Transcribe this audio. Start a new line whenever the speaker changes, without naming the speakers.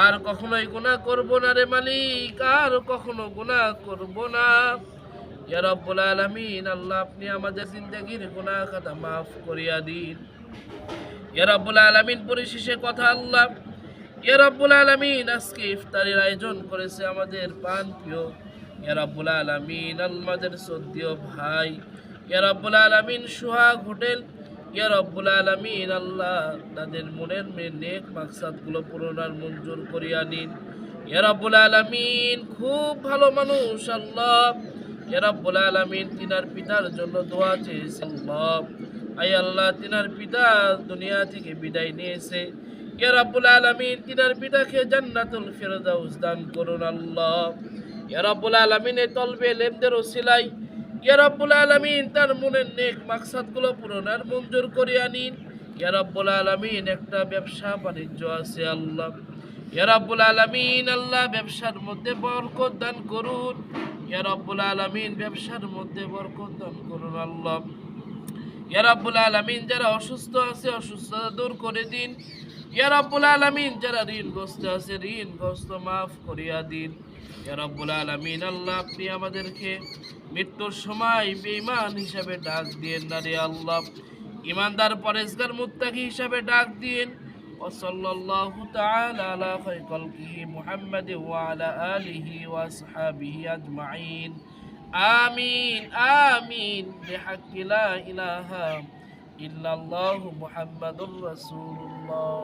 আর কখনোই গুনাহ করব না রে মালিক, আর কখনো গুনাহ করব না। ইয়া রাব্বুল আলামিন, আল্লাহ আপনি আমাদের জিন্দেগির গুনাহ খাতা মাফ করিয়া দিন। ইয়া রাব্বুল আলামিন, পরিশেষে কথা আল্লাহ, ইয়া রাব্বুল আলামিন, আজকে ইফতারের আয়োজন করেছে আমাদের প্রাণপ্রিয় ইয়া রাব্বুল আলামিন আমাদের শ্রদ্ধেয় ভাই ইয়া রাব্বুল আলামিন সোহাগ হোটেল। ইয়া রাব্বুল আলামিন, আল্লাহ তাদের মনের নেক মাকসাদগুলো পূরণের মঞ্জুর করিয়া নিন। ইয়া রাব্বুল আলামিন, খুব ভালো মানুষ আল্লাহ। ইয়া রাব্বুল আলামিন, তিনার পিতার জন্য দোয়া চেয়েছে আল্লাহ। আয় আল্লাহ, তিনার পিতা দুনিয়া থেকে বিদায় নিয়েছে। ইয়া রাব্বুল আলামিন, তিনার পিতাকে জান্নাতুল ফিরদাউস দান করুন আল্লাহ। ইয়া রাব্বুল আলামিন, এই তলবে লেমদের ওসিলাই ইয়া রাব্বুল আলামিন তার মনের নেক মাকসাদগুলো পূরণের মঞ্জুর করিয়া নিন। ইয়া রাব্বুল আলামিন, একটা ব্যবসা বাণিজ্য আছে আল্লাহ। ইয়া রাব্বুল আলামিন, আল্লাহ ব্যবসার মধ্যে বরকত দান করুন। ইয়া রাব্বুল আলামিন, ব্যবসার মধ্যে বরকত দান করুন আল্লাহ। ইয়া রাব্বুল আলামিন, যারা অসুস্থ আছে অসুস্থতা দূর করে দিন। ইয়া রাব্বুল আলামিন, যারা ঋণগ্রস্ত আছে ঋণগ্রস্ত মাফ করিয়া দিন। ইয়া রাব্বুল আলামিন, আল্লাহ আপনি আমাদেরকে মৃত্যুর সময় বেঈমান হিসাবে ডাক দিয়েন না রে আল্লাহ, ইমানদার পরেজগার মুত্তাকি হিসাবে ডাক দিন। ওয়া সাল্লাল্লাহু তাআলা আলা খায়রি খালকিহি মুহাম্মাদ ওয়া আলা আলিহি ওয়া আসহাবিহি আজমাইন। আমিন আমিন বিহাক্কি লা ইলাহা ইল্লাল্লাহু মুহাম্মাদুর রাসূলুল্লাহ।